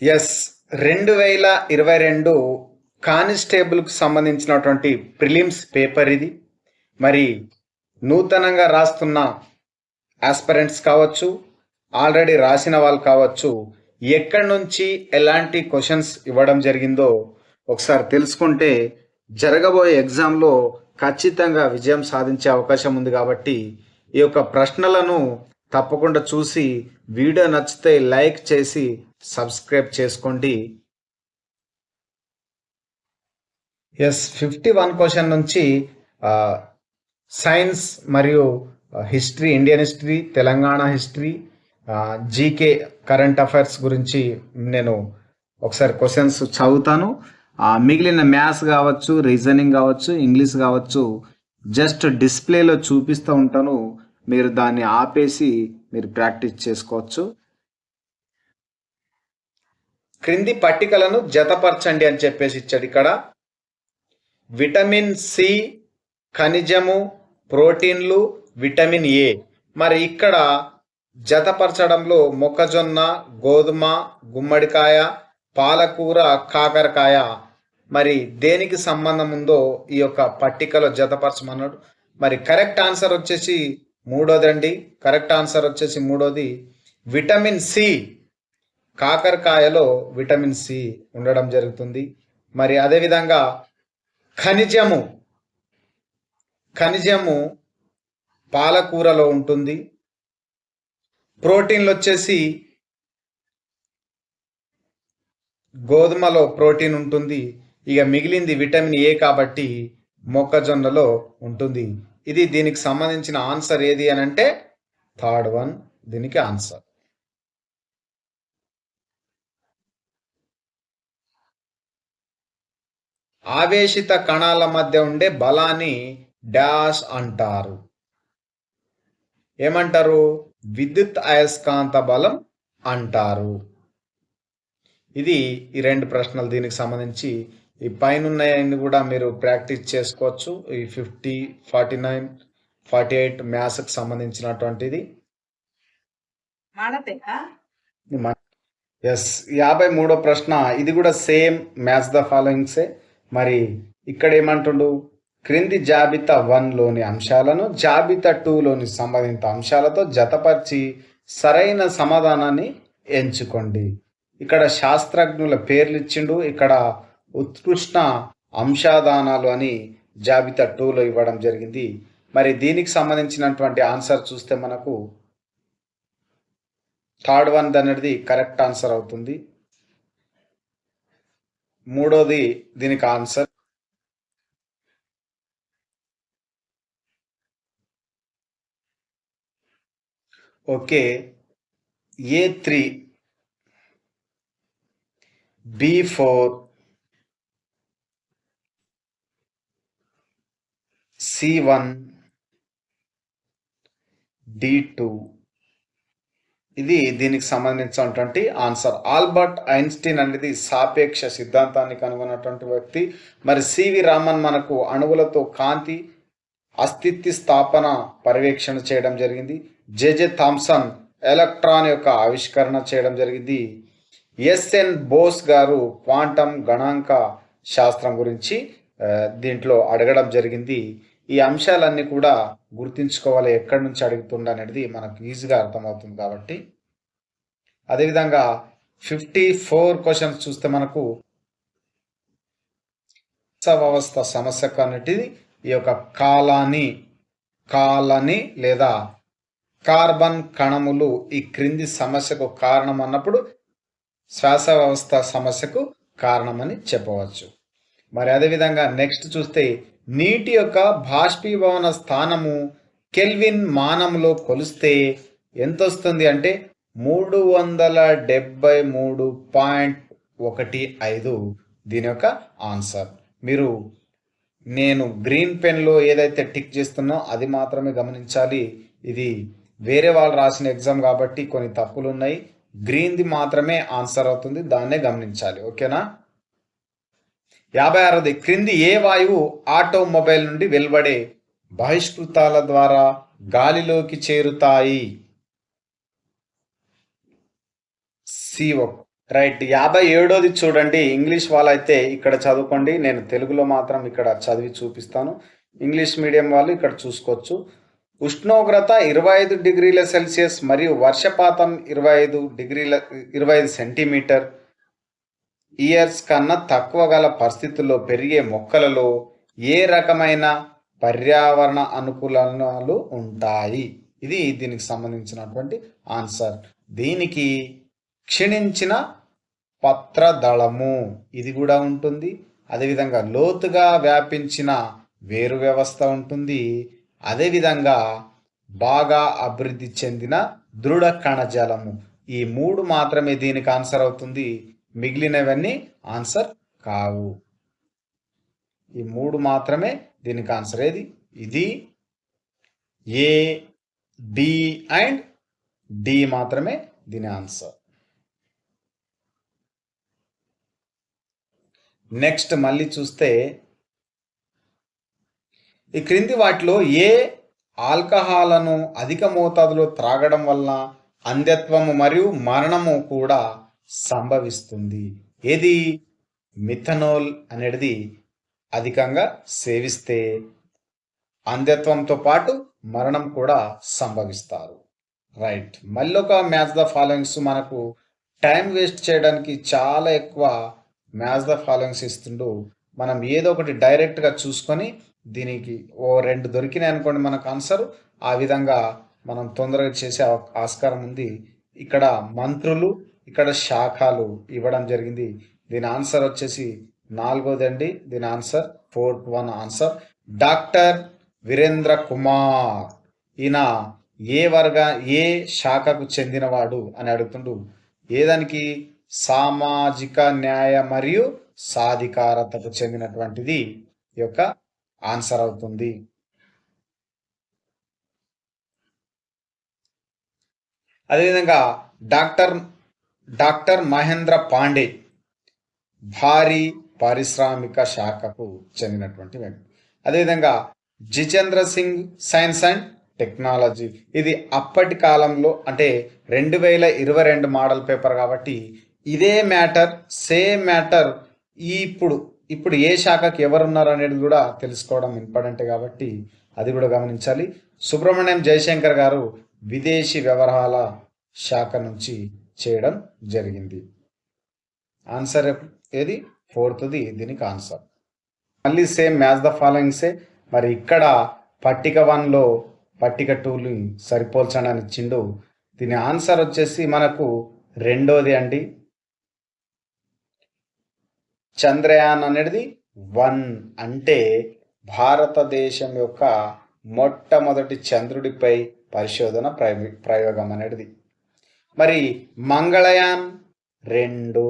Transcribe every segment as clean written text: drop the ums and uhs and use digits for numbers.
Yes 2022 కానిస్టేబుల్కు సంబంధించినటువంటి prelims paper ఇది. మరి నూతనంగా రాస్తున్న ఆస్పిరెంట్స్ కావచ్చు, ఆల్రెడీ రాసిన వాళ్ళు కావచ్చు, ఎక్కడి నుంచి ఎలాంటి క్వశ్చన్స్ ఇవ్వడం జరిగిందో ఒకసారి తెలుసుకుంటే జరగబోయే ఎగ్జామ్లో ఖచ్చితంగా విజయం సాధించే అవకాశం ఉంది. కాబట్టి ఈ యొక్క ప్రశ్నలను తప్పకుండా చూసి వీడియో నచ్చితే లైక్ చేసి సబ్స్క్రైబ్ చేసుకోండి. ఎస్ 51 క్వశ్చన్ నుంచి సైన్స్ మరియు history, Indian history, Telangana history, GK current affairs గురించి నేను ఒకసారి క్వశ్చన్స్ చదువుతాను. మిగిలిన మ్యాథ్స్ కావచ్చు, రీజనింగ్ కావచ్చు, ఇంగ్లీష్ కావచ్చు, జస్ట్ డిస్ప్లేలో చూపిస్తూ ఉంటాను. మీరు దాన్ని ఆపేసి మీరు ప్రాక్టీస్ చేసుకోవచ్చు. క్రింది పట్టికలను జతపరచండి అని చెప్పేసి ఇచ్చాడు. ఇక్కడ విటమిన్ సి, ఖనిజము, ప్రోటీన్లు, విటమిన్ ఏ. మరి ఇక్కడ జతపరచడంలో మొక్కజొన్న, గోధుమ, గుమ్మడికాయ, పాలకూర, కాకరకాయ మరి దేనికి సంబంధం ఉందో ఈ యొక్క పట్టికలో జతపరచమన్నాడు. మరి కరెక్ట్ ఆన్సర్ వచ్చేసి మూడోదండి. కరెక్ట్ ఆన్సర్ వచ్చేసి మూడోది విటమిన్ సి. కాకరకాయలో విటమిన్ సి ఉండడం జరుగుతుంది. మరి అదేవిధంగా ఖనిజము పాలకూరలో ఉంటుంది. ప్రోటీన్లు వచ్చేసి గోధుమలో ప్రోటీన్ ఉంటుంది. ఇక మిగిలింది విటమిన్ ఏ కాబట్టి మొక్కజొన్నలో ఉంటుంది. ఇది దీనికి సంబంధించిన ఆన్సర్ ఏది అని అంటే థర్డ్ వన్ దీనికి ఆన్సర్. ఆవేశిత కణాల మధ్య ఉండే బలాన్ని డాష్ అంటారు. ఏమంటారు? విద్యుత్ అయస్కాంత బలం అంటారు. ఇది ఈ రెండు ప్రశ్నలు దీనికి సంబంధించి. ఈ పైన ఉన్నాయని కూడా మీరు ప్రాక్టీస్ చేసుకోవచ్చు. ఈ 50, 49, 48 మ్యాథ్స్కి సంబంధించినటువంటిది. ఎస్ 53వ ప్రశ్న. ఇది కూడా సేమ్ మ్యాథ్స్ ద ఫాలోయింగ్సే. మరి ఇక్కడ ఏమంటుండు? క్రింది జాబితా 1లోని అంశాలను జాబితా 2లోని సంబంధిత అంశాలతో జతపరిచి సరైన సమాధానాన్ని ఎంచుకోండి. ఇక్కడ శాస్త్రజ్ఞుల పేర్లు ఇచ్చిండు. ఇక్కడ ఉత్కృష్ట అంశాదానాలు అని జాబితా 2లో ఇవ్వడం జరిగింది. మరి దీనికి సంబంధించినటువంటి ఆన్సర్ చూస్తే మనకు థర్డ్ వన్ అనేది కరెక్ట్ ఆన్సర్ అవుతుంది. మూడోది దీనికి answer. Okay, A3, B4, C1, D2 ఇది దీనికి సంబంధించినటువంటి ఆన్సర్. ఆల్బర్ట్ ఐన్స్టీన్ అనేది సాపేక్ష సిద్ధాంతాన్ని కనుగొన్నటువంటి వ్యక్తి. మరి సివి రామన్ మనకు అణువులతో కాంతి అస్థిత్య స్థాపన పర్యవేక్షణ చేయడం జరిగింది. జెజె థామ్సన్ ఎలక్ట్రాన్ యొక్క ఆవిష్కరణ చేయడం జరిగింది. ఎస్ఎన్ బోస్ గారు క్వాంటం గణాంక శాస్త్రం గురించి దీంట్లో అడగడం జరిగింది. ఈ అంశాలన్నీ కూడా గుర్తుంచుకోవాలి, ఎక్కడి నుంచి అడుగుతుండ అనేది మనకు ఈజీగా అర్థమవుతుంది కాబట్టి. అదేవిధంగా 54 క్వశ్చన్స్ చూస్తే మనకు వ్యవస్థ సమస్యకు అనేటిది ఈ యొక్క కాలని లేదా కార్బన్ కణములు ఈ క్రింది సమస్యకు కారణం అన్నప్పుడు శ్వాస వ్యవస్థ సమస్యకు కారణమని చెప్పవచ్చు. మరి అదేవిధంగా నెక్స్ట్ చూస్తే నీటి యొక్క బాష్పీభవన స్థానము కెల్విన్ మానంలో కొలిస్తే ఎంత వస్తుంది అంటే 373.15 దీని యొక్క ఆన్సర్. మీరు నేను గ్రీన్ పెన్లో ఏదైతే టిక్ చేస్తున్నో అది మాత్రమే గమనించాలి. ఇది వేరే వాళ్ళు రాసిన ఎగ్జామ్ కాబట్టి కొన్ని తప్పులు ఉన్నాయి. గ్రీన్ది మాత్రమే ఆన్సర్ అవుతుంది, దాన్నే గమనించాలి. ఓకేనా? 56ది క్రింది ఏ వాయువు ఆటోమొబైల్ నుండి వెలువడే బహిష్కృతాల ద్వారా గాలిలోకి చేరుతాయి? CO right. 57ది చూడండి. ఇంగ్లీష్ వాళ్ళైతే ఇక్కడ చదువుకోండి. నేను తెలుగులో మాత్రం ఇక్కడ చదివి చూపిస్తాను. ఇంగ్లీష్ మీడియం వాళ్ళు ఇక్కడ చూసుకోవచ్చు. ఉష్ణోగ్రత 25 డిగ్రీల సెల్సియస్ మరియు వర్షపాతం 25 సెంటీమీటర్ ఇయర్స్ కన్నా తక్కువ గల పరిస్థితుల్లో పెరిగే మొక్కలలో ఏ రకమైన పర్యావరణ అనుకూలనాలు ఉంటాయి? ఇది దీనికి సంబంధించినటువంటి ఆన్సర్. దీనికి క్షీణించిన పత్రదళము ఇది కూడా ఉంటుంది. అదేవిధంగా లోతుగా వ్యాపించిన వేరు వ్యవస్థ ఉంటుంది. అదేవిధంగా బాగా అభివృద్ధి చెందిన దృఢ కణజాలము. ఈ 3 మాత్రమే దీనికి ఆన్సర్ అవుతుంది. మిగిలినవన్నీ ఆన్సర్ కావు. ఈ 3 మాత్రమే దీనికి ఆన్సర్. ఏది? ఇది ఏ, బి అండ్ డి మాత్రమే దీని ఆన్సర్. నెక్స్ట్ మళ్ళీ చూస్తే ఈ క్రింది వాటిలో ఏ ఆల్కహాలను అధిక మోతాదులో త్రాగడం వలన అంధత్వము మరియు మరణము కూడా సంభవిస్తుంది? ఏది? మిథనాల్ అనేది అధికంగా సేవిస్తే అంధత్వంతో పాటు మరణం కూడా సంభవిస్తారు. రైట్. మళ్ళీ ఒక మ్యాచ్ ద ఫాలోయింగ్స్. మనకు టైం వేస్ట్ చేయడానికి చాలా ఎక్కువ మ్యాచ్ ద ఫాలోయింగ్స్ ఇస్తుండు. మనం ఏదో ఒకటి డైరెక్ట్గా చూసుకొని దీనికి ఓ 2 దొరికినాయి అనుకోండి మనకు ఆన్సర్. ఆ విధంగా మనం తొందరగా చేసే ఆస్కారం ఉంది. ఇక్కడ మంత్రులు, ఇక్కడ శాఖలు ఇవ్వడం జరిగింది. దీని ఆన్సర్ వచ్చేసి 4ది అండి. దీని answer 4th one answer. Doctor Virendra Kumar ఈయన ఏ శాఖకు చెందినవాడు అని అడుగుతుండు. ఏదానికి? సామాజిక న్యాయ మరియు సాధికారతకు చెందినటువంటిది ఈ యొక్క ఆన్సర్ అవుతుంది. అదేవిధంగా డాక్టర్ మహేంద్ర పాండే భారీ పారిశ్రామిక శాఖకు చెందినటువంటి వ్యక్తి. అదేవిధంగా Jitendra Singh science and technology. ఇది అప్పటి కాలంలో అంటే 2022 మోడల్ పేపర్ కాబట్టి ఇదే మ్యాటర్, సేమ్ మ్యాటర్ ఇప్పుడు ఏ శాఖకి ఎవరున్నారు అనేది కూడా తెలుసుకోవడం ఇంపార్టెంట్ కాబట్టి అది కూడా గమనించాలి. సుబ్రహ్మణ్యం జయశంకర్ గారు విదేశీ వ్యవహారాల శాఖ నుంచి చేయడం జరిగింది. ఆన్సర్ ఏది? 4th దీనికి ఆన్సర్. మళ్ళీ సేమ్ మ్యాచ్ ద ఫాలోయింగ్సే. మరి ఇక్కడ పట్టిక 1లో పట్టిక 2ని సరిపోల్చండి అని ఇచ్చిండు. దీని ఆన్సర్ వచ్చేసి మనకు 2ది అండి. చంద్రయాన్ అనేది 1 అంటే భారతదేశం యొక్క మొట్టమొదటి చంద్రుడిపై పరిశోధన ప్రయోగం అనేది. మరి మంగళయాన్ 2,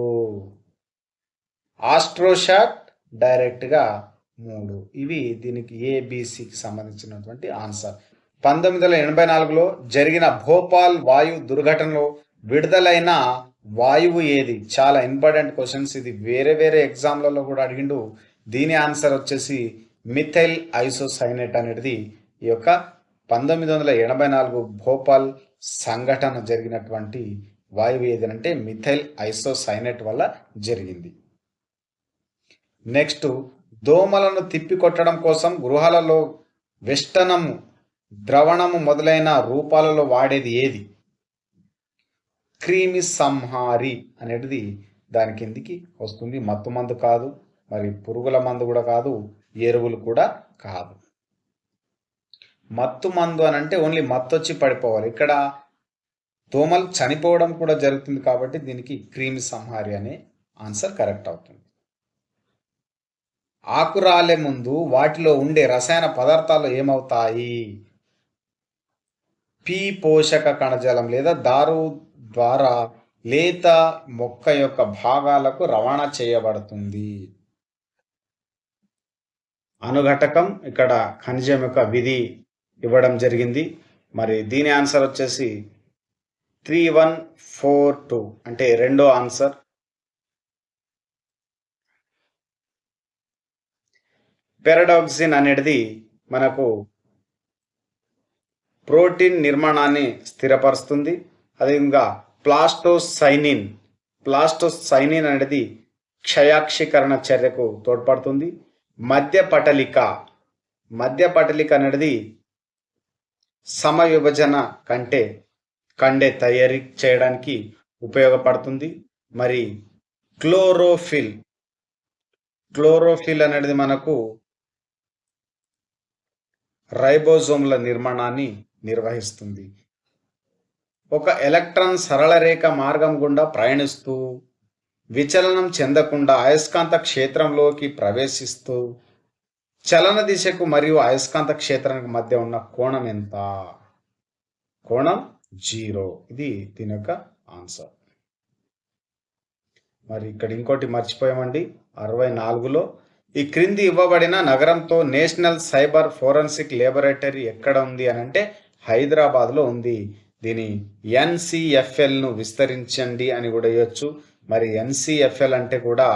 ఆస్ట్రోశాట్ డైరెక్ట్గా 3. ఇవి దీనికి ఏబిసికి సంబంధించినటువంటి ఆన్సర్. 1984లో జరిగిన భోపాల్ వాయు దుర్ఘటనలో విడుదలైన వాయువు ఏది? చాలా ఇంపార్టెంట్ క్వశ్చన్స్. ఇది వేరే ఎగ్జామ్లలో కూడా అడిగిండు. దీని ఆన్సర్ వచ్చేసి మిథైల్ ఐసోసైనేట్ అనేది ఈ యొక్క 1984 భోపాల్ సంఘటన జరిగినటువంటి వాయువు ఏది అంటే మిథైల్ ఐసోసైనేట్ వల్ల జరిగింది. నెక్స్ట్, దోమలను తిప్పికొట్టడం కోసం గృహాలలో వెష్టనము, ద్రవణము మొదలైన రూపాలలో వాడేది ఏది? క్రిమి సంహారి అనేది దాని కిందికి వస్తుంది. మత్తు మందు కాదు, మరి పురుగుల మందు కూడా కాదు, ఎరువులు కూడా కాదు. మత్తు మందు అని అంటే ఓన్లీ మత్తు వచ్చి పడిపోవాలి. ఇక్కడ దోమలు చనిపోవడం కూడా జరుగుతుంది కాబట్టి దీనికి క్రిమి సంహారి అనే ఆన్సర్ కరెక్ట్ అవుతుంది. ఆకు రాలే ముందు వాటిలో ఉండే రసాయన పదార్థాలు ఏమవుతాయి? పి పోషక కణజాలం లేదా దారు ద్వారా లేత మొక్క యొక్క భాగాలకు రవాణా చేయబడుతుంది. అనుఘటకం ఇక్కడ ఖనిజం యొక్క విధి ఇవ్వడం జరిగింది. మరి దీని ఆన్సర్ వచ్చేసి 3142 అంటే 2వ ఆన్సర్. పెరాడాక్సిన్ అనేది మనకు ప్రోటీన్ నిర్మాణాన్ని స్థిరపరుస్తుంది. అదేవిధంగా ప్లాస్టోసైనిన్ ప్లాస్టోసైనిన్ అనేది క్షయాక్షీకరణ చర్యకు తోడ్పడుతుంది. మధ్య పటలిక అనేది సమవిభజన కండే తయారీ చేయడానికి ఉపయోగపడుతుంది. మరి క్లోరోఫిల్ అనేది మనకు రైబోజోమ్ల నిర్మాణాన్ని నిర్వహిస్తుంది. ఒక ఎలక్ట్రాన్ సరళ రేఖ మార్గం గుండా ప్రయాణిస్తూ విచలనం చెందకుండా అయస్కాంత క్షేత్రంలోకి ప్రవేశిస్తూ చలన దిశకు మరియు అయస్కాంత క్షేత్రానికి మధ్య ఉన్న కోణం ఎంత? కోణం 0. ఇది దీని యొక్క ఆన్సర్. మరి ఇక్కడ ఇంకోటి మర్చిపోయామండి. 64లో ఈ క్రింది ఇవ్వబడిన నగరంతో నేషనల్ సైబర్ ఫోరెన్సిక్ లేబొరేటరీ ఎక్కడ ఉంది అని అంటే హైదరాబాద్లో ఉంది. దీని NCFLను విస్తరించండి అని కూడా ఇవ్వచ్చు. మరి NCFL అంటే కూడా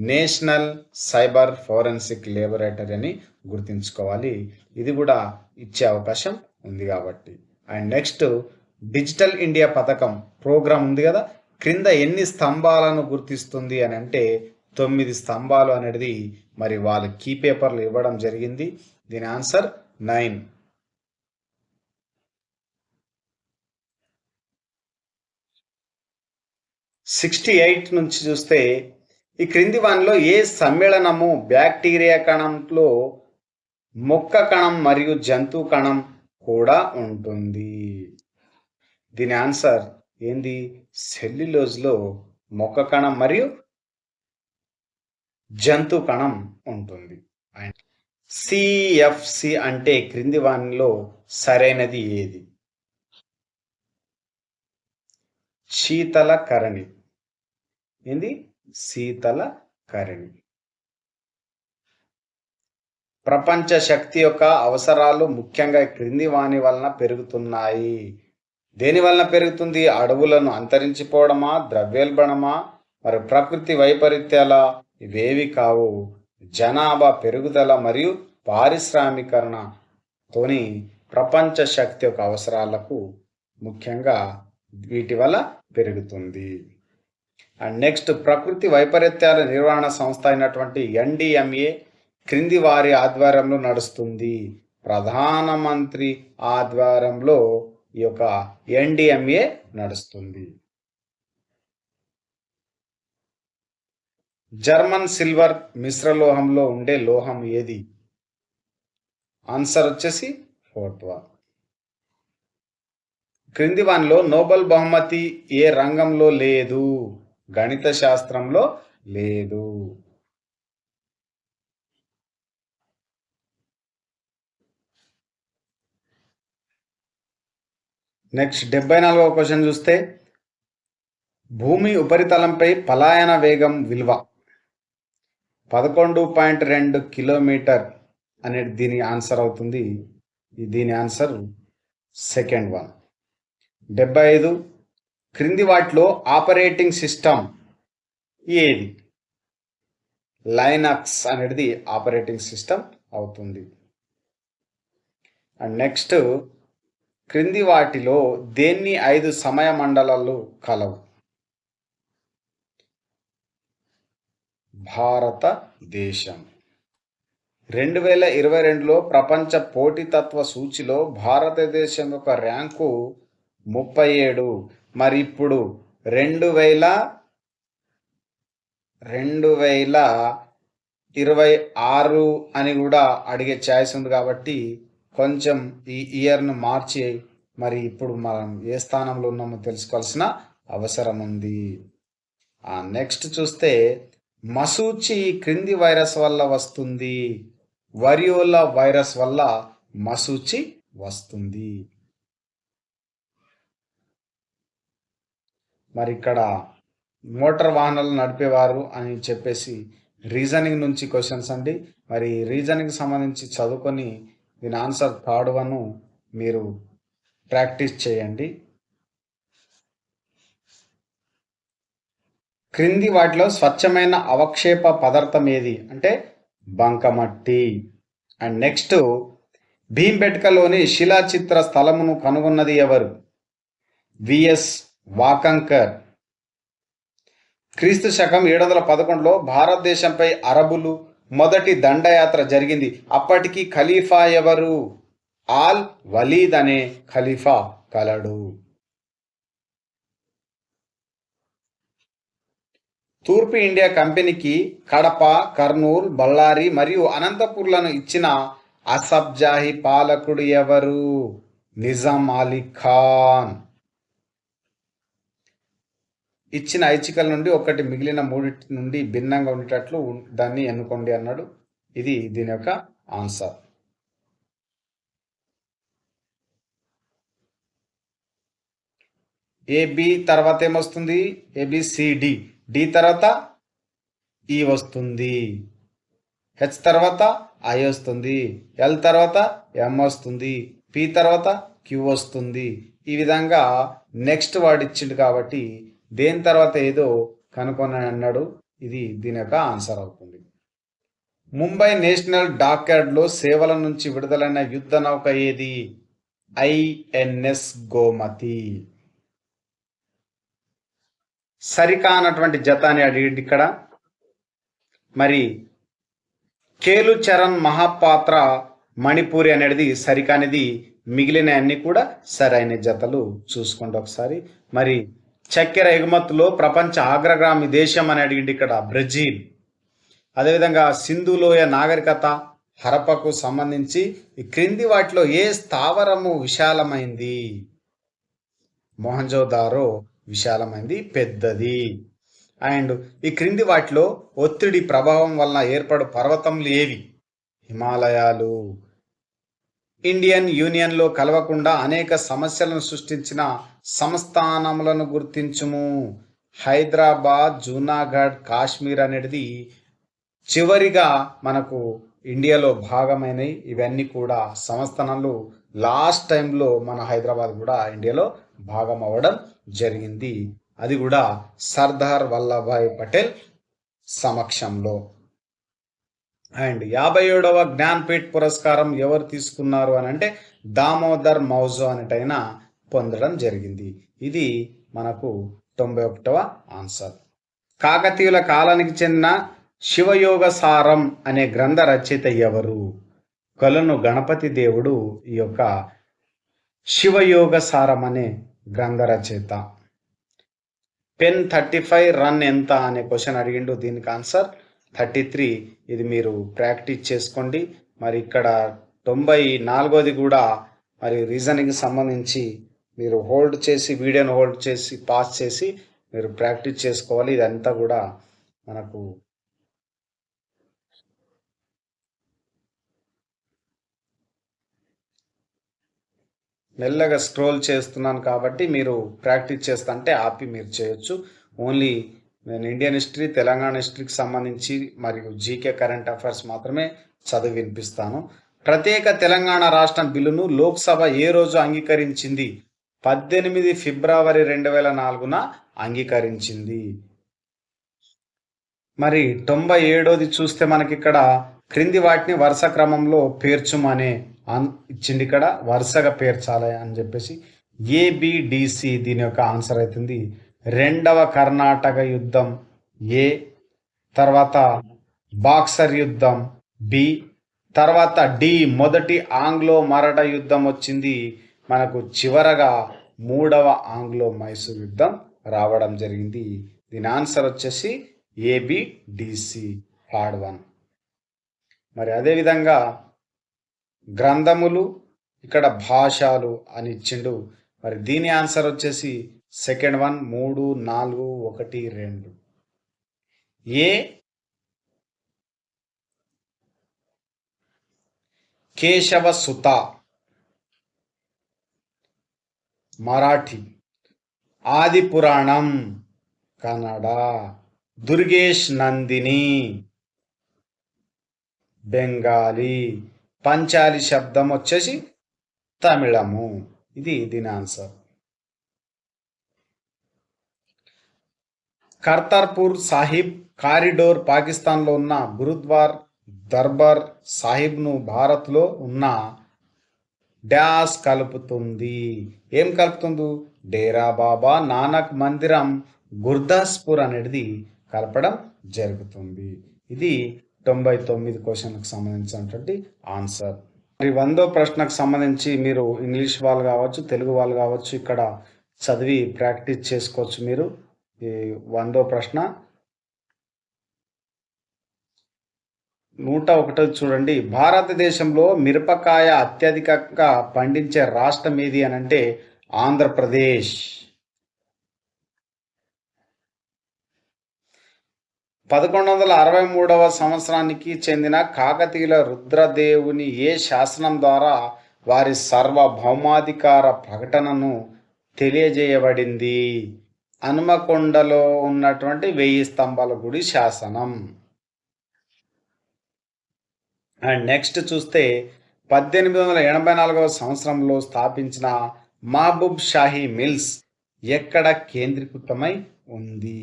నేషనల్ సైబర్ ఫోరెన్సిక్ లేబొరేటరీ అని గుర్తుంచుకోవాలి. ఇది కూడా ఇచ్చే అవకాశం ఉంది కాబట్టి. అండ్ నెక్స్ట్ డిజిటల్ ఇండియా పథకం ప్రోగ్రామ్ ఉంది కదా, క్రింద ఎన్ని స్తంభాలను గుర్తిస్తుంది అని అంటే 9 స్తంభాలు అనేది మరి వాళ్ళు కీ పేపర్లు ఇవ్వడం జరిగింది. దీని ఆన్సర్ 9. 68 నుంచి చూస్తే ఈ క్రింది వానిలో ఏ సమ్మేళనము బ్యాక్టీరియా కణంలో మొక్క కణం మరియు జంతు కణం కూడా ఉంటుంది? దీని ఆన్సర్ ఏంది? సెల్యులోజ్లో మొక్క కణం మరియు జంతు కణం ఉంటుంది. CFC అంటే క్రింది వానిలో సరైనది ఏది? శీతల కరణి. ఏంది? శీతల కరణి. ప్రపంచ శక్తి యొక్క అవసరాలు ముఖ్యంగా క్రింది వాని వలన పెరుగుతున్నాయి. దేని వలన పెరుగుతుంది? అడవులను అంతరించిపోవడమా, ద్రవ్యోల్బణమా, మరి ప్రకృతి వైపరీత్యాల? ఇవేవి కావు. జనాభా పెరుగుదల మరియు పారిశ్రామీకరణతోని ప్రపంచ శక్తి యొక్క అవసరాలకు ముఖ్యంగా వీటి వల్ల పెరుగుతుంది. అండ్ నెక్స్ట్ ప్రకృతి వైపరీత్యాల నిర్వహణ సంస్థ అయినటువంటి NDMA క్రింది వారి ఆధ్వర్యంలో నడుస్తుంది. ప్రధానమంత్రి ఆధ్వర్యంలో ఈ యొక్క NDMA నడుస్తుంది. జర్మన్ సిల్వర్ మిశ్రలోహంలో ఉండే లోహం ఏది? ఆన్సర్ వచ్చేసి 4th వన్. క్రింది వానిలో నోబెల్ బహుమతి ఏ రంగంలో లేదు? గణిత శాస్త్రంలో లేదు. నెక్స్ట్ 74వ క్వశ్చన్ చూస్తే భూమి ఉపరితలంపై పలాయన వేగం విలువ 11.2 కిలోమీటర్ అనేది దీని ఆన్సర్ అవుతుంది. దీని ఆన్సర్ 2nd వన్. 75 క్రింది వాటిలో ఆపరేటింగ్ సిస్టమ్ ఏది? లైనక్స్ అనేది ఆపరేటింగ్ సిస్టమ్ అవుతుంది. అండ్ నెక్స్ట్ క్రింది వాటిలో దేన్ని 5 సమయ మండలాలు కలవు? భారతదేశం. 2022లో ప్రపంచ పోటీతత్వ సూచిలో భారతదేశం యొక్క ర్యాంకు 37. మరి ఇప్పుడు 2026 అని కూడా అడిగే ఛాయిస్ ఉంది కాబట్టి కొంచెం ఈ ఇయర్ను మార్చి మరి ఇప్పుడు మనం ఏ స్థానంలో ఉన్నామో తెలుసుకోవాల్సిన అవసరం ఉంది. నెక్స్ట్ చూస్తే మసూచి క్రింది వైరస్ వల్ల వస్తుంది? వరియోలా వైరస్ వల్ల మసూచి వస్తుంది. మరి ఇక్కడ మోటార్ వాహనాలు నడిపేవారు అని చెప్పేసి రీజనింగ్ నుంచి క్వశ్చన్స్ అండి. మరి రీజనింగ్ సంబంధించి చదువుకొని దీని ఆన్సర్ 3rd వన్ మీరు ప్రాక్టీస్ చేయండి. క్రింది వాటిలో స్వచ్ఛమైన అవక్షేప పదార్థం ఏది? అంటే బంకమట్టి. అండ్ నెక్స్ట్ భీంబెట్కలోని శిలాచిత్ర స్థలమును కనుగొన్నది ఎవరు? VS వాకంకర్. క్రీస్తు శకం 711లో భారతదేశంపై అరబులు మొదటి దండయాత్ర జరిగింది. అప్పటికి ఖలీఫా ఎవరు? ఆల్ వలీద్ అనే ఖలీఫా కలడు. తూర్పు ఇండియా కంపెనీకి కడప, కర్నూలు, బళ్ళారి మరియు అనంతపూర్లను ఇచ్చిన అసబ్జాహి పాలకుడు ఎవరు? నిజాం అలీ ఖాన్. ఇచ్చిన ఐచ్ఛికల నుండి ఒకటి మిగిలిన మూడింటి నుండి భిన్నంగా ఉండేటట్లు దాన్ని ఎన్నుకోండి అన్నాడు. ఇది దీని యొక్క ఆన్సర్. ఏబి తర్వాత ఏమొస్తుంది? ఏబిసిడి. డి తర్వాత ఈ వస్తుంది. హెచ్ తర్వాత ఐ వస్తుంది. ఎల్ తర్వాత ఎం వస్తుంది. పి తర్వాత క్యూ వస్తుంది. ఈ విధంగా నెక్స్ట్ వర్డ్ ఇచ్చిండు కాబట్టి దేని తర్వాత ఏదో కనుక్కొని అన్నాడు. ఇది దీని యొక్క ఆన్సర్ అవుతుంది. ముంబై నేషనల్ డాక్యార్డ్లో సేవల నుంచి విడుదలైన యుద్ధ నౌక ఏది? ఐఎన్ఎస్ గోమతి. సరికానటువంటి జత అని అడిగింది ఇక్కడ. మరి కేలు చరణ్ మహాపాత్ర మణిపూరి అనేది సరికానిది. మిగిలిన అన్ని కూడా సరైన జతలు. చూసుకోండి ఒకసారి. మరి చక్కెర ఎగుమతులో ప్రపంచ అగ్రగామి దేశం అని అడిగింది ఇక్కడ బ్రెజిల్. అదేవిధంగా సింధులోయ నాగరికత హరప్పకు సంబంధించి ఈ క్రింది వాటిలో ఏ స్థావరము విశాలమైంది? మొహంజోదారో విశాలమైంది, పెద్దది. అండ్ ఈ క్రింది వాటిలో ఒత్తిడి ప్రభావం వలన ఏర్పడు పర్వతములు ఏవి? హిమాలయాలు. ఇండియన్ యూనియన్లో కలవకుండా అనేక సమస్యలను సృష్టించిన సంస్థానములను గుర్తించుము. హైదరాబాద్, జూనాగఢ్, కాశ్మీర్ అనేది చివరిగా మనకు ఇండియాలో భాగమైనవి. ఇవన్నీ కూడా సంస్థానాలు. లాస్ట్ టైంలో మన హైదరాబాద్ కూడా ఇండియాలో భాగం అవ్వడం జరిగింది. అది కూడా సర్దార్ వల్లభాయ్ పటేల్ సమక్షంలో. అండ్ 57వ జ్ఞాన్పీఠ్ పురస్కారం ఎవరు తీసుకున్నారు అని అంటే దామోదర్ మౌజో అనేటైనా పొందడం జరిగింది. ఇది మనకు 91వ ఆన్సర్. కాకతీయుల కాలానికి చెందిన శివయోగ సారం అనే గ్రంథ రచయిత ఎవరు? కొలను గణపతి దేవుడు ఈ యొక్క శివయోగ సారం అనే గ్రంథ రచయిత. పెన్ 35 రన్ ఎంత అనే క్వశ్చన్ అడిగిండు. దీనికి ఆన్సర్ 33. ఇది మీరు ప్రాక్టీస్ చేసుకోండి. మరి ఇక్కడ 94ది కూడా మరి రీజనింగ్ సంబంధించి మీరు హోల్డ్ చేసి వీడియోను హోల్డ్ చేసి పాస్ చేసి మీరు ప్రాక్టీస్ చేసుకోవాలి. ఇదంతా కూడా మనకు మెల్లగా స్క్రోల్ చేస్తున్నాను కాబట్టి మీరు ప్రాక్టీస్ చేస్తా అంటే ఆపి మీరు చేయొచ్చు. ఓన్లీ నేను ఇండియన్ హిస్టరీ, తెలంగాణ హిస్టరీకి సంబంధించి మరియు జీకే కరెంట్ అఫైర్స్ మాత్రమే చదివి వినిపిస్తాను. ప్రత్యేక తెలంగాణ రాష్ట్రం బిల్లును లోక్సభ ఏ రోజు అంగీకరించింది? 18 ఫిబ్రవరి 2004న అంగీకరించింది. మరి 97ది చూస్తే మనకి ఇక్కడ క్రింది వాటిని వరుస క్రమంలో పేర్చుమనే ఇచ్చింది. ఇక్కడ వరుసగా పేర్చాలి అని చెప్పేసి ఏబిడిసి దీని యొక్క ఆన్సర్ అవుతుంది. 2వ కర్ణాటక యుద్ధం ఏ, తర్వాత బాక్సర్ యుద్ధం బి, తర్వాత డి మొదటి ఆంగ్లో మరాఠ యుద్ధం వచ్చింది మనకు. చివరగా 3వ ఆంగ్లో మైసూర్ యుద్ధం రావడం జరిగింది. దీని ఆన్సర్ వచ్చేసి ఏబిడిసి థర్డ్ వన్. మరి అదేవిధంగా గ్రంథములు ఇక్కడ భాషలు అని ఇచ్చిండు. మరి దీని ఆన్సర్ వచ్చేసి సెకండ్ వన్ 3, 4, 1, 2. ఏ కేశవ సుత మరాఠీ, ఆది పురాణం కన్నడ, దుర్గేష్ నందిని బెంగాలీ, పంచాలి శబ్దం వచ్చేసి తమిళము. ఇది దీని ఆన్సర్. కర్తార్పూర్ సాహిబ్ కారిడోర్ పాకిస్తాన్లో ఉన్న గురుద్వార్ దర్బార్ సాహిబ్ను భారత్లో ఉన్న డాస్ కలుపుతుంది. ఏం కలుపుతుంది? డేరా బాబా నానక్ మందిరం, గుర్దాస్పూర్ అనేది కలపడం జరుగుతుంది. ఇది 99 క్వశ్చన్కి సంబంధించినటువంటి ఆన్సర్. మరి 100వ ప్రశ్నకు సంబంధించి మీరు ఇంగ్లీష్ వాళ్ళు కావచ్చు, తెలుగు వాళ్ళు కావచ్చు, ఇక్కడ చదివి ప్రాక్టీస్ చేసుకోవచ్చు. మీరు ఈ 100వ ప్రశ్న 101 చూడండి. భారతదేశంలో మిరపకాయ అత్యధికంగా పండించే రాష్ట్రం ఏది అని అంటే ఆంధ్రప్రదేశ్. 1163వ సంవత్సరానికి చెందిన కాకతీయుల రుద్రదేవుని ఏ శాసనం ద్వారా వారి సార్వభౌమాధికార ప్రకటనను తెలియజేయబడింది? హనుమకొండలో ఉన్నటువంటి 1000 స్తంభాల గుడి శాసనం. అండ్ నెక్స్ట్ చూస్తే 1884వ సంవత్సరంలో స్థాపించిన మహబూబ్ షాహీ మిల్స్ ఎక్కడ కేంద్రీకృతమై ఉంది?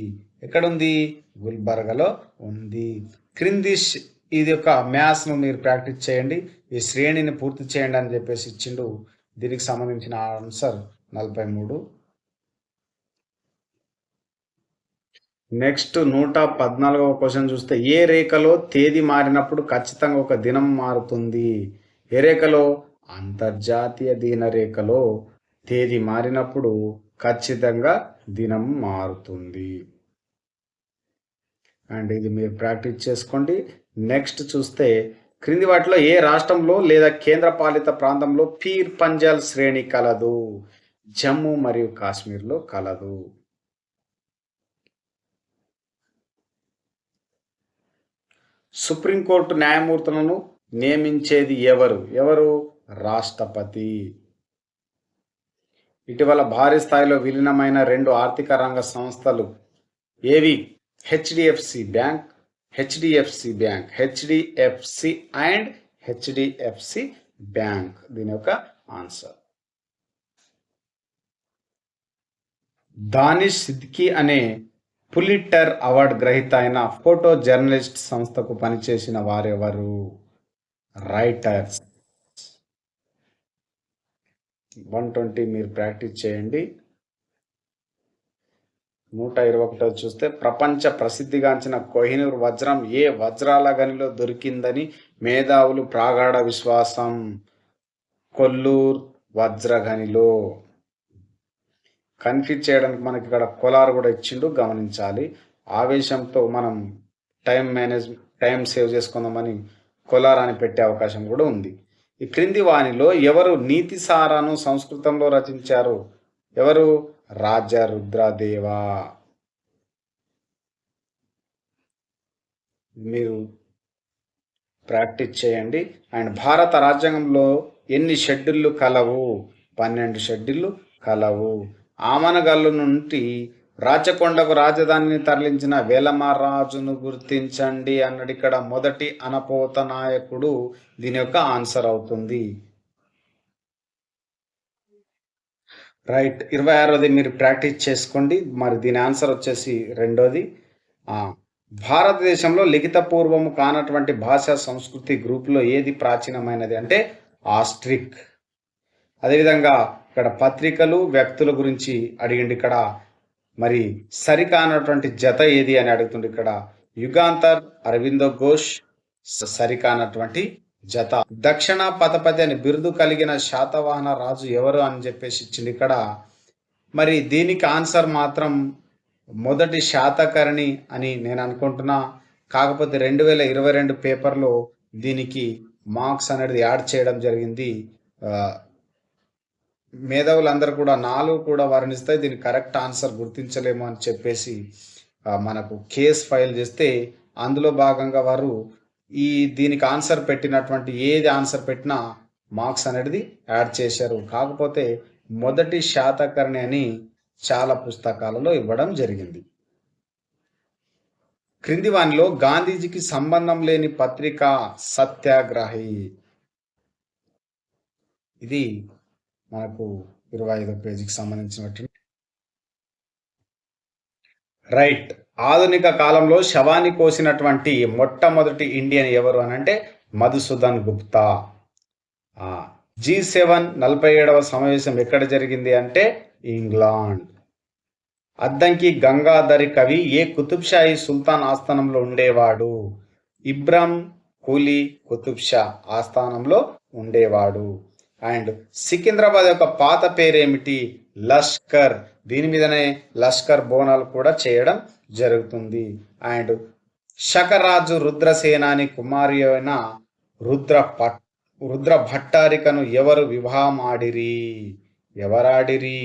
ఎక్కడుంది? గుల్బర్గలో ఉంది. క్రింది ఇది ఒక మ్యాథ్స్ను మీరు ప్రాక్టీస్ చేయండి, ఈ శ్రేణిని పూర్తి చేయండి అని చెప్పేసి ఇచ్చిండు. దీనికి సంబంధించిన ఆన్సర్ 43. నెక్స్ట్ 114వ క్వశ్చన్ చూస్తే ఏ రేఖలో తేదీ మారినప్పుడు ఖచ్చితంగా ఒక దినం మారుతుంది? ఏ రేఖలో? అంతర్జాతీయ దిన రేఖలో తేదీ మారినప్పుడు ఖచ్చితంగా దినం మారుతుంది. అండ్ ఇది మీరు ప్రాక్టీస్ చేసుకోండి. నెక్స్ట్ చూస్తే క్రింది వాటిలో ఏ రాష్ట్రంలో లేదా కేంద్రపాలిత ప్రాంతంలో పీర్ పంజాల్ శ్రేణి కలదు? జమ్మూ మరియు కాశ్మీర్లో కలదు. సుప్రీంకోర్టు న్యాయమూర్తులను నియమించేది ఎవరు? రాష్ట్రపతి. ఇటీవల భారీ స్థాయిలో విలీనమైన 2 ఆర్థిక రంగ సంస్థలు ఏవి? HDFC bank and HDFC bank. దీని యొక్క ఆన్సర్. దానిష్ సిద్దికీ అనే పులిట్జర్ అవార్డు గ్రహీత అయిన ఫోటో జర్నలిస్ట్ సంస్థకు పనిచేసిన వారెవరు? రైటర్స్. 120 మీరు ప్రాక్టీస్ చేయండి. 121 చూస్తే ప్రపంచ ప్రసిద్ధిగాంచిన కోహినూర్ వజ్రం ఏ వజ్రాల గనిలో దొరికిందని మేధావులు ప్రాగాఢ విశ్వాసం? కొల్లూర్ వజ్రగనిలో. కన్ఫ్యూజ్ చేయడానికి మనకి ఇక్కడ కోలార్ కూడా ఇచ్చిండు, గమనించాలి. ఆవేశంతో మనం టైం సేవ్ చేసుకుందామని కోలార్ అని పెట్టే అవకాశం కూడా ఉంది. ఈ క్రింది వానిలో ఎవరు నీతి సారాను సంస్కృతంలో రచించారు? ఎవరు? రాజా రుద్రదేవ. మీరు ప్రాక్టీస్ చేయండి. అండ్ భారత రాజ్యాంగంలో ఎన్ని షెడ్యూళ్ళు కలవు? 12 షెడ్యూళ్ళు కలవు. ఆమనగల్లు నుండి రాచకొండకు రాజధానిని తరలించిన వేలమరాజును గుర్తించండి అన్నాడు. ఇక్కడ మొదటి అనపోత నాయకుడు దీని యొక్క ఆన్సర్ అవుతుంది. రైట్. 26వది మీరు ప్రాక్టీస్ చేసుకోండి. మరి దీని ఆన్సర్ వచ్చేసి 2వది. భారతదేశంలో లిఖిత పూర్వము కానటువంటి భాషా సంస్కృతి గ్రూపులో ఏది ప్రాచీనమైనది అంటే ఆస్ట్రిక్. అదేవిధంగా ఇక్కడ పత్రికలు వ్యక్తుల గురించి అడిగిండి. ఇక్కడ మరి సరికానటువంటి జత ఏది అని అడుగుతుంది. ఇక్కడ యుగాంతర్, అరవిందో ఘోష్ సరికానటువంటి జత. దక్షిణ పథపతి అని బిరుదు కలిగిన శాతవాహన రాజు ఎవరు అని చెప్పేసి ఇచ్చింది. ఇక్కడ మరి దీనికి ఆన్సర్ మాత్రం మొదటి శాతకర్ణి అని నేను అనుకుంటున్నా. కాకపోతే 2022 పేపర్లో దీనికి మార్క్స్ అనేది యాడ్ చేయడం జరిగింది. మేధావులందరూ కూడా 4 కూడా వర్ణిస్తాయి. దీనికి కరెక్ట్ ఆన్సర్ గుర్తించలేము అని చెప్పేసి మనకు కేస్ ఫైల్ చేస్తే అందులో భాగంగా వారు దీనికి ఆన్సర్ పెట్టినటువంటి ఏది ఆన్సర్ పెట్టినా మార్క్స్ అనేది యాడ్ చేశారు. కాకపోతే మొదటి శాతకర్ణి అని చాలా పుస్తకాలలో ఇవ్వడం జరిగింది. క్రింది వానిలో గాంధీజీకి సంబంధం లేని పత్రిక సత్యాగ్రహి. ఇది మనకు 25వ పేజీకి సంబంధించినటువంటి. రైట్. ఆధునిక కాలంలో శవాన్ని కోసినటువంటి మొట్టమొదటి ఇండియన్ ఎవరు అని అంటే మధుసూదన్ గుప్తా. G7 47వ సమావేశం ఎక్కడ జరిగింది అంటే ఇంగ్లాండ్. అద్దంకి గంగాధరి కవి ఏ కుతుబ్షాహీ సుల్తాన్ ఆస్థానంలో ఉండేవాడు? ఇబ్రాహిం కూలీ కుతుబ్ షా ఆస్థానంలో ఉండేవాడు. అండ్ సికింద్రాబాద్ యొక్క పాత పేరేమిటి? లష్కర్. దీని మీదనే లష్కర్ బోనాలు కూడా చేయడం జరుగుతుంది. అండ్ శకరాజు రుద్రసేనాని కుమారి అయిన రుద్ర భట్టారికను ఎవరు వివాహమాడిరి? ఎవరాడిరి?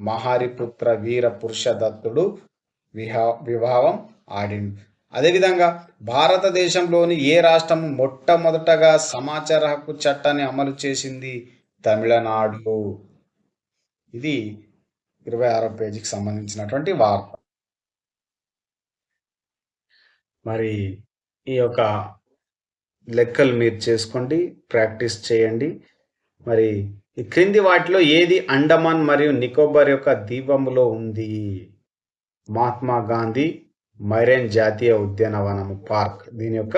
మహారిపుత్ర వీర పురుషదత్తుడు వివాహం ఆడిండు. అదేవిధంగా భారతదేశంలోని ఏ రాష్ట్రము మొట్టమొదటగా సమాచార హక్కు చట్టాన్ని అమలు చేసింది? తమిళనాడు. ఇది 26వ పేజీకి సంబంధించినటువంటి వార్త. మరి ఈ యొక్క లెక్కలు మీరు చేసుకోండి, ప్రాక్టీస్ చేయండి. మరి ఈ క్రింది వాటిలో ఏది అండమాన్ మరియు నికోబార్ యొక్క ద్వీపములో ఉంది? మహాత్మా గాంధీ మైరైన్ జాతీయ ఉద్యానవనం పార్క్ దీని యొక్క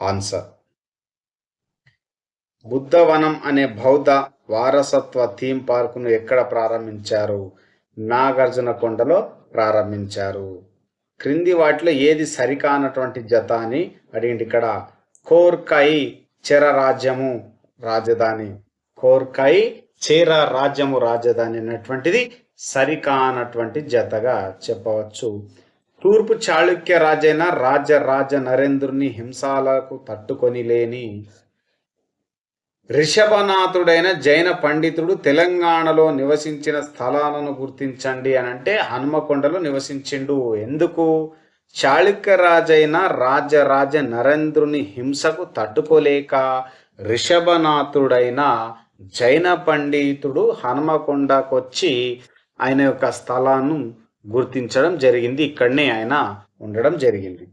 ఆన్సర్. బుద్ధవనం అనే బౌద్ధ వారసత్వ థీమ్ పార్కును ఎక్కడ ప్రారంభించారు? నాగార్జున కొండలో ప్రారంభించారు. క్రింది వాటిలో ఏది సరికానటువంటి జత అని అడిగింది. ఇక్కడ కోర్కాయి చెర రాజ్యము రాజధాని, కోర్కాయి చేర రాజ్యము రాజధాని అనేటువంటిది సరికానటువంటి జతగా చెప్పవచ్చు. తూర్పు చాళుక్య రాజైన రాజ నరేంద్రుని హింసాలకు తట్టుకొని లేని రిషభనాథుడైన జైన పండితుడు తెలంగాణలో నివసించిన స్థలాలను గుర్తించండి అని అంటే హనుమకొండలో నివసించిండు. ఎందుకు? చాళుక్య రాజైన రాజ నరేంద్రుని హింసకు తట్టుకోలేక రిషభనాథుడైన జైన పండితుడు హనుమకొండకొచ్చి ఆయన యొక్క స్థలాన్ని గుర్తించడం జరిగింది. ఇక్కడనే ఆయన ఉండడం జరిగింది.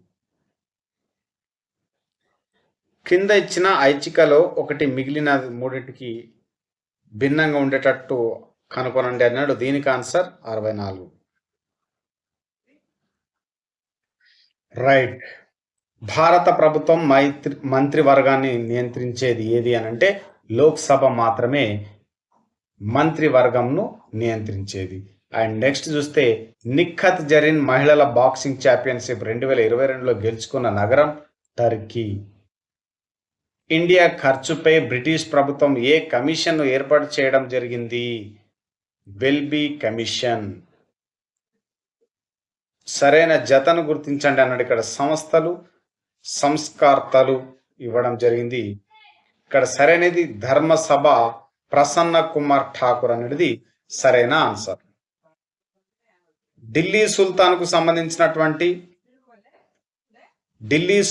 కింద ఇచ్చిన ఐచ్ఛికలో ఒకటి మిగిలిన మూడింటికి భిన్నంగా ఉండేటట్టు కనుగొనండి అన్నాడు. దీనికి ఆన్సర్ 64. రైట్. భారత ప్రభుత్వం మంత్రివర్గాన్ని నియంత్రించేది ఏది అని అంటే లోక్సభ మాత్రమే మంత్రివర్గంను నియంత్రించేది. అండ్ నెక్స్ట్ చూస్తే నిఖత్ జరీన్ మహిళల బాక్సింగ్ ఛాంపియన్షిప్ 2022లో గెలుచుకున్న నగరం టర్కీ. ఇండియా ఖర్చుపై బ్రిటిష్ ప్రభుత్వం ఏ కమిషన్ను ఏర్పాటు చేయడం జరిగింది? వెల్బీ కమిషన్. సరైన జతను గుర్తించండి అన్నాడు. ఇక్కడ సంస్థలు సంస్కర్తలు ఇవ్వడం జరిగింది. ఇక్కడ సరైనది ధర్మసభ ప్రసన్న కుమార్ ఠాకూర్ అనేది సరైన ఆన్సర్. ఢిల్లీ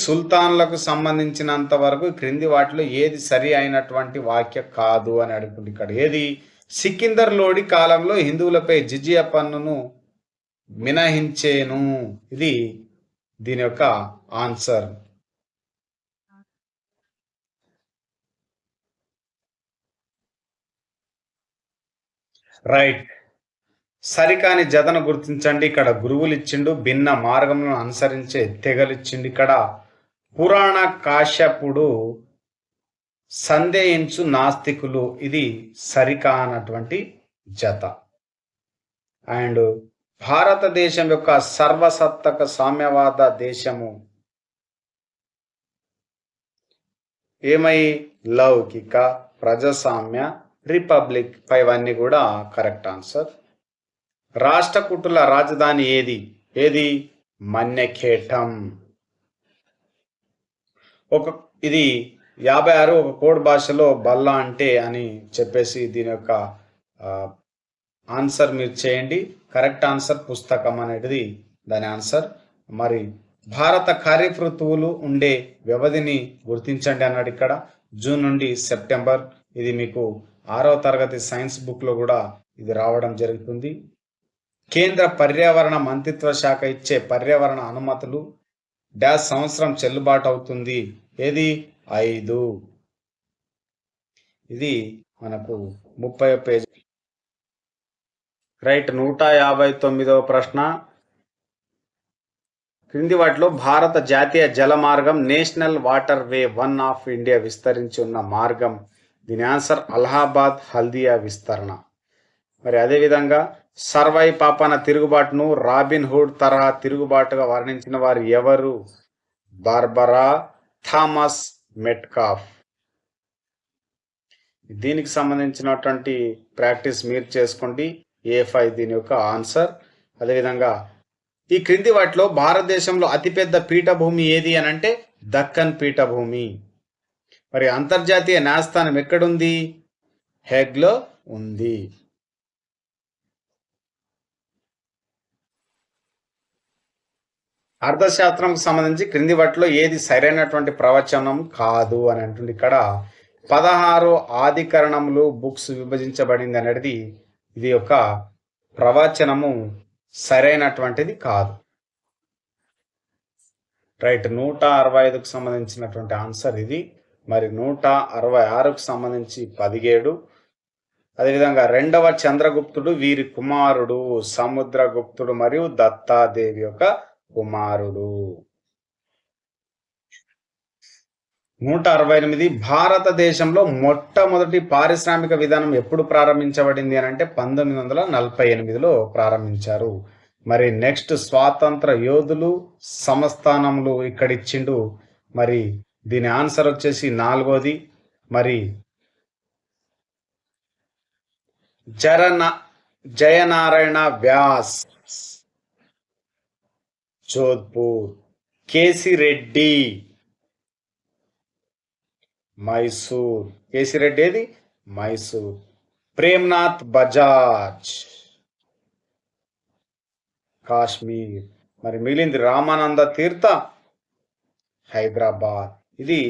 సుల్తాన్లకు సంబంధించినంత వరకు క్రింది వాటిలో ఏది సరి అయినటువంటి వాక్య కాదు అని అడుగుతుంది. ఇక్కడ ఏది? సికిందర్ లోడి కాలంలో హిందువులపై జిజియా పన్నును మినహించేను. ఇది దీని యొక్క ఆన్సర్. రైట్. సరికాని జతను గుర్తించండి. ఇక్కడ గురువులు ఇచ్చిండు, భిన్న మార్గములను అనుసరించే తెగలిచ్చిండు. ఇక్కడ పురాణ కాశ్యపుడు సందేహించు నాస్తికులు ఇది సరికానటువంటి జత. అండ్ భారతదేశం యొక్క సర్వసత్తక సామ్యవాద దేశము ఏమై? లౌకిక, ప్రజాస్వామ్య, రిపబ్లిక్. పైవన్నీ కూడా కరెక్ట్ ఆన్సర్. రాష్ట్రకూటుల రాజధాని ఏది? మన్యఖేటం. ఇది 56 ఒక కోడ్ భాషలో బల్లా అంటే అని చెప్పేసి దీని యొక్క ఆన్సర్ మీరు చేయండి. కరెక్ట్ ఆన్సర్ పుస్తకం అనేది దాని ఆన్సర్. మరి భారత ఖరీఫ్ ఋతువులు ఉండే వ్యవధిని గుర్తించండి అన్నాడు. ఇక్కడ జూన్ నుండి సెప్టెంబర్. ఇది మీకు 6వ తరగతి సైన్స్ బుక్లో కూడా ఇది రావడం జరుగుతుంది. కేంద్ర పర్యావరణ మంత్రిత్వ శాఖ ఇచ్చే పర్యావరణ అనుమతులు డాష్ సంవత్సరం చెల్లుబాటు అవుతుంది? ఏది? 5. ఇది మనకు 30వ పేజీ. రైట్. 159వ ప్రశ్న. క్రింది వాటిలో భారత జాతీయ జల మార్గం national water way 1 of India విస్తరించి ఉన్న మార్గం? దీని ఆన్సర్ అలహాబాద్ హల్దియా విస్తరణ. మరి అదేవిధంగా సర్వై పాపన తిరుగుబాటును రాబిన్ హుడ్ తరహా తిరుగుబాటుగా వర్ణించిన వారు ఎవరు? Barbara Thomas Metcalfe. దీనికి సంబంధించినటువంటి ప్రాక్టీస్ మీరు చేసుకోండి. A5 దీని యొక్క ఆన్సర్. అదేవిధంగా ఈ క్రింది వాటిలో భారతదేశంలో అతిపెద్ద పీఠభూమి ఏది అని అంటే దక్కన్ పీఠభూమి. మరి అంతర్జాతీయ న్యాయస్థానం ఎక్కడుంది? హేగ్లో ఉంది. అర్థశాస్త్రంకు సంబంధించి క్రింది వాటిలో ఏది సరైనటువంటి ప్రవచనం కాదు అని అంటుంది. ఇక్కడ 16 ఆదికరణములు బుక్స్ విభజించబడింది అనేది ఇది యొక్క ప్రవచనము సరైనటువంటిది కాదు. రైట్. 165కు సంబంధించినటువంటి ఆన్సర్ ఇది. మరి 166కు సంబంధించి 17. అదేవిధంగా రెండవ చంద్రగుప్తుడు వీరి కుమారుడు సముద్రగుప్తుడు మరియు దత్తాదేవి యొక్క కుమారుడు. 168 భారతదేశంలో మొట్టమొదటి పారిశ్రామిక విధానం ఎప్పుడు ప్రారంభించబడింది అని అంటే 1948లో ప్రారంభించారు. మరి నెక్స్ట్ స్వాతంత్ర యోధులు సంస్థానములు ఇక్కడ ఇచ్చిండు. మరి దీని ఆన్సర్ వచ్చేసి 4వది. మరి జయనారాయణ వ్యాస్ జోధ్పూర్. కేసి రెడ్డి మైసూర్. కేసి రెడ్డి ఏది? మైసూర్. ప్రేమ్నాథ్ బజాజ్ కాశ్మీర్. మరి మిగిలింది రామానంద తీర్థ హైదరాబాద్. ఇది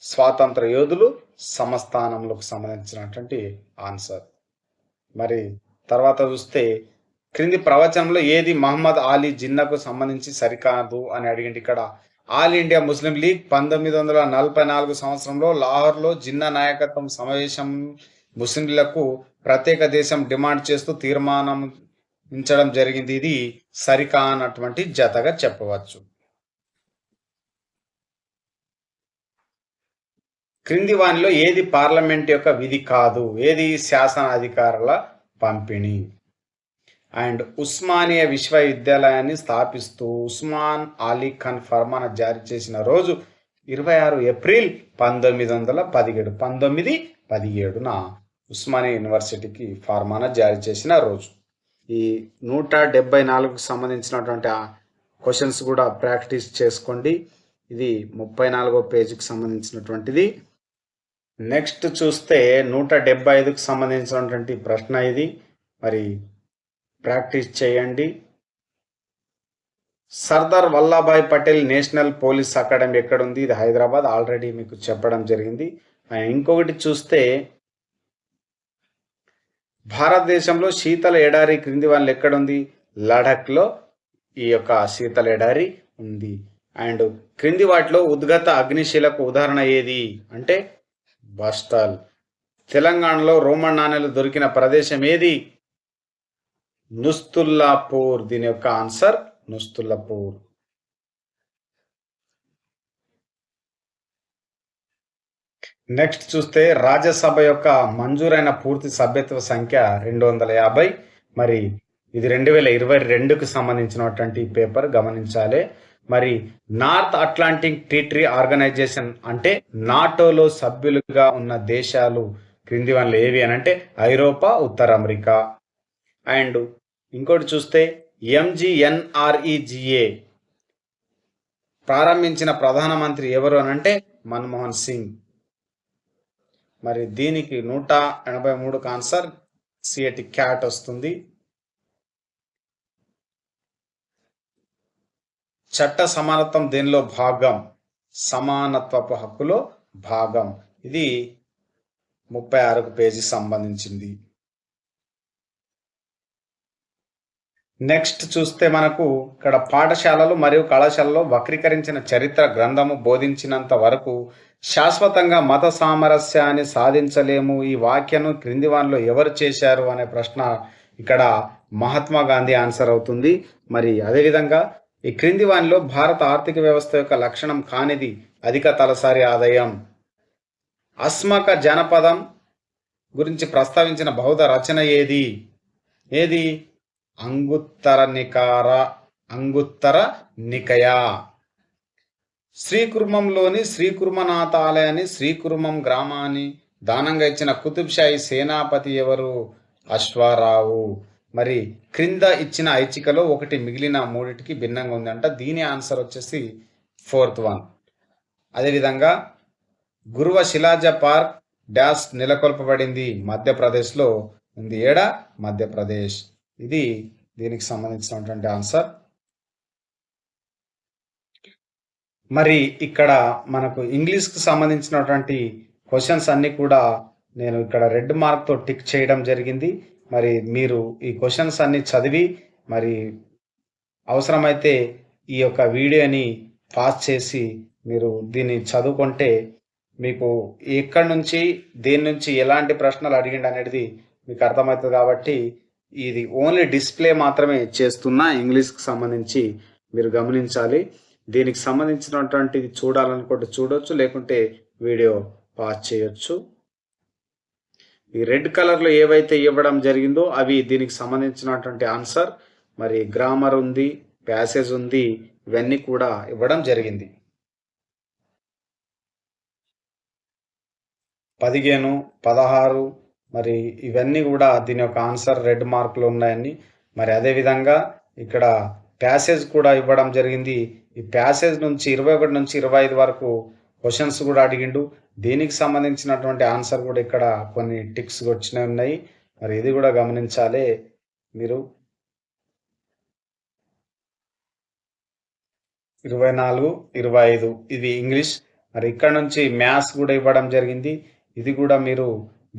స్వాతంత్ర యోధులు సంస్థానములకు సంబంధించినటువంటి ఆన్సర్. మరి తర్వాత చూస్తే క్రింది ప్రవచనంలో ఏది మహమ్మద్ అలీ జిన్నాకు సంబంధించి సరికాదు అని అడిగింది. ఇక్కడ ఆల్ ఇండియా ముస్లిం లీగ్ 1944 సంవత్సరంలో లాహోర్లో జిన్నా నాయకత్వం సమావేశం ముస్లింలకు ప్రత్యేక దేశం డిమాండ్ చేస్తూ తీర్మానించడం జరిగింది. ఇది సరికానటువంటి జతగా చెప్పవచ్చు. క్రింది వానిలో ఏది పార్లమెంట్ యొక్క విధి కాదు? ఏది? శాసన అధికారుల పంపిణీ. అండ్ ఉస్మానియా విశ్వవిద్యాలయాన్ని స్థాపిస్తూ ఉస్మాన్ అలీ ఖాన్ ఫర్మానా జారీ చేసిన రోజు 26 ఏప్రిల్ 1917. 1917న ఉస్మానియా యూనివర్సిటీకి ఫర్మానా జారీ చేసిన రోజు. ఈ 174కు సంబంధించినటువంటి క్వశ్చన్స్ కూడా ప్రాక్టీస్ చేసుకోండి. ఇది 34వ పేజీకి సంబంధించినటువంటిది. నెక్స్ట్ చూస్తే 175కు సంబంధించినటువంటి ప్రశ్న ఇది. మరి ప్రాక్టీస్ చేయండి. Sardar Vallabhbhai Patel national police academy ఎక్కడుంది? ఇది హైదరాబాద్. ఆల్రెడీ మీకు చెప్పడం జరిగింది. ఇంకొకటి చూస్తే భారతదేశంలో శీతల ఎడారి క్రింది వాళ్ళు ఎక్కడుంది? లడఖ్లో ఈ యొక్క శీతల ఎడారి ఉంది. అండ్ క్రింది వాటిలో ఉద్గత అగ్నిశీలకు ఉదాహరణ ఏది అంటే బస్టాల్. తెలంగాణలో రోమన్ నాణేలు దొరికిన ప్రదేశం ఏది? నుస్తుల్లాపూర్. దీని యొక్క ఆన్సర్ నుస్తుల్లాపూర్. నెక్స్ట్ చూస్తే రాజ్యసభ యొక్క మంజూరైన పూర్తి సభ్యత్వ సంఖ్య 250. మరి ఇది 2022కు సంబంధించినటువంటి పేపర్ గమనించాలి. మరి నార్త్ అట్లాంటిక్ ట్రీటీ ఆర్గనైజేషన్ అంటే నాటోలో సభ్యులుగా ఉన్న దేశాలు క్రింది వనలు ఏవి అని అంటే ఐరోపా, ఉత్తర అమెరికా. అండ్ ఇంకోటి చూస్తే MGNREGA ప్రారంభించిన ప్రధానమంత్రి ఎవరు అని అంటే మన్మోహన్ సింగ్. మరి దీనికి 183కు ఆన్సర్ సిఎటి క్యాట్ వస్తుంది. చట్ట సమానత్వం దేనిలో భాగం? సమానత్వపు హక్కులో భాగం. ఇది 36కు పేజీ సంబంధించింది. నెక్స్ట్ చూస్తే మనకు ఇక్కడ పాఠశాలలు మరియు కళాశాలలో వక్రీకరించిన చరిత్ర గ్రంథము బోధించినంత వరకు శాశ్వతంగా మత సామరస్యాన్ని సాధించలేము. ఈ వాక్యను క్రింది వానిలో ఎవరు చేశారు అనే ప్రశ్న ఇక్కడ మహాత్మా గాంధీ ఆన్సర్ అవుతుంది. మరి అదేవిధంగా ఈ క్రింది వానిలో భారత ఆర్థిక వ్యవస్థ యొక్క లక్షణం కానిది అధిక తలసరి ఆదాయం. అస్మక జనపదం గురించి ప్రస్తావించిన బౌద్ధ రచన ఏది? ఏది? అంగుత్తర నికార, అంగుత్తర నికయ. శ్రీకుర్మంలోని శ్రీకుర్మనాథ ఆలయాన్ని, శ్రీకుర్మం గ్రామాన్ని దానంగా ఇచ్చిన కుతుబ్ షాహీ సేనాపతి ఎవరు? అశ్వారావు. మరి క్రింద ఇచ్చిన ఐచ్ఛికలో ఒకటి మిగిలిన మూడిటికి భిన్నంగా ఉందంట. దీని ఆన్సర్ వచ్చేసి 4th వన్. అదేవిధంగా గురువ శిలాజ పార్క్ డాష్ నెలకొల్పబడింది? మధ్యప్రదేశ్లో ఉంది. మధ్యప్రదేశ్. ఇది దీనికి సంబంధించినటువంటి ఆన్సర్. మరి ఇక్కడ మనకు ఇంగ్లీష్కి సంబంధించినటువంటి క్వశ్చన్స్ అన్నీ కూడా నేను ఇక్కడ రెడ్ మార్క్తో టిక్ చేయడం జరిగింది. మరి మీరు ఈ క్వశ్చన్స్ అన్నీ చదివి మరి అవసరమైతే ఈ యొక్క వీడియోని పాస్ చేసి మీరు దీన్ని చదువుకుంటే మీకు ఎక్కడి నుంచి దేని నుంచి ఎలాంటి ప్రశ్నలు అడిగిండు అనేది మీకు అర్థమవుతుంది. కాబట్టి ఇది ఓన్లీ డిస్ప్లే మాత్రమే చేస్తున్నా ఇంగ్లీష్కి సంబంధించి మీరు గమనించాలి. దీనికి సంబంధించినటువంటిది చూడాలనుకుంటే చూడొచ్చు, లేకుంటే వీడియో పాస్ చేయొచ్చు. ఈ రెడ్ కలర్లో ఏవైతే ఇవ్వడం జరిగిందో అవి దీనికి సంబంధించినటువంటి ఆన్సర్. మరి గ్రామర్ ఉంది, ప్యాసేజ్ ఉంది, ఇవన్నీ కూడా ఇవ్వడం జరిగింది. 15, 16 మరి ఇవన్నీ కూడా దీని యొక్క ఆన్సర్ రెడ్ మార్కులు ఉన్నాయని. మరి అదేవిధంగా ఇక్కడ ప్యాసేజ్ కూడా ఇవ్వడం జరిగింది. ఈ ప్యాసేజ్ నుంచి 21 నుంచి 25 వరకు క్వశ్చన్స్ కూడా అడిగిండు. దీనికి సంబంధించినటువంటి ఆన్సర్ కూడా ఇక్కడ కొన్ని టిక్స్ వచ్చినవి ఉన్నాయి. మరి ఇది కూడా గమనించాలి మీరు. 24, 25 ఇది ఇంగ్లీష్. మరి ఇక్కడ నుంచి మ్యాథ్స్ కూడా ఇవ్వడం జరిగింది. ఇది కూడా మీరు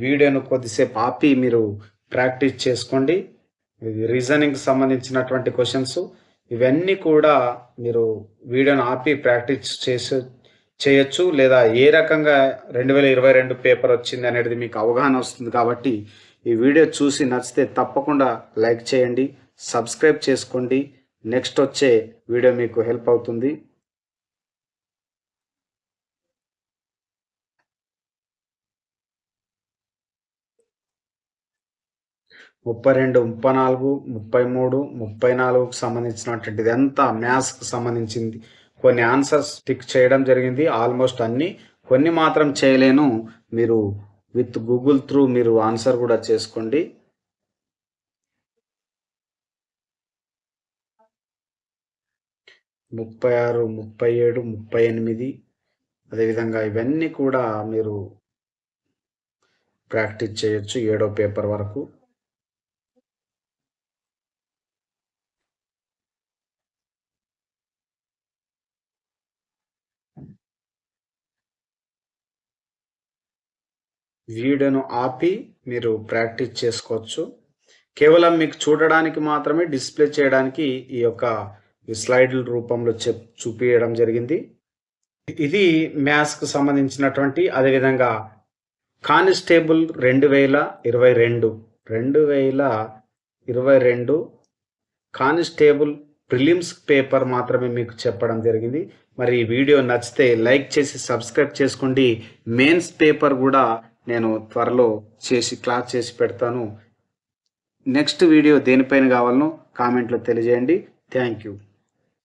వీడియోను కొద్దిసేపు ఆపి మీరు ప్రాక్టీస్ చేసుకోండి. ఇది రీజనింగ్కి సంబంధించినటువంటి క్వశ్చన్స్. ఇవన్నీ కూడా మీరు వీడియోను ఆపి ప్రాక్టీస్ చేయొచ్చు. లేదా ఏ రకంగా 2022 పేపర్ వచ్చింది అనేది మీకు అవగాహన వస్తుంది. కాబట్టి ఈ వీడియో చూసి నచ్చితే తప్పకుండా లైక్ చేయండి, సబ్స్క్రైబ్ చేసుకోండి. నెక్స్ట్ వచ్చే వీడియో మీకు హెల్ప్ అవుతుంది. ముప్పై 34, 33, 34కు సంబంధించినటువంటిది అంతా మ్యాథ్స్కి సంబంధించింది. కొన్ని ఆన్సర్స్ టిక్ చేయడం జరిగింది, ఆల్మోస్ట్ అన్ని. కొన్ని మాత్రం చేయలేను. మీరు విత్ గూగుల్ త్రూ మీరు ఆన్సర్ కూడా చేసుకోండి. ముప్పై 36, 37, 38 అదేవిధంగా ఇవన్నీ కూడా మీరు ప్రాక్టీస్ చేయొచ్చు 7వ పేపర్ వరకు. వీడియోను ఆపి మీరు ప్రాక్టీస్ చేసుకోవచ్చు. కేవలం మీకు చూడడానికి మాత్రమే, డిస్ప్లే చేయడానికి ఈ యొక్క స్లైడ్ల రూపంలో చూపించడం జరిగింది. ఇది మ్యాథ్స్కు సంబంధించినటువంటి. అదేవిధంగా కానిస్టేబుల్ 2022 కానిస్టేబుల్ ప్రిలిమ్స్ పేపర్ మాత్రమే మీకు చెప్పడం జరిగింది. మరి ఈ వీడియో నచ్చితే లైక్ చేసి సబ్స్క్రైబ్ చేసుకోండి. మెయిన్స్ పేపర్ కూడా నేను త్వరలో క్లాస్ చేసి పెడతాను. నెక్స్ట్ వీడియో దేనిపైన కావాలనో కామెంట్లో తెలియజేయండి. Thank you.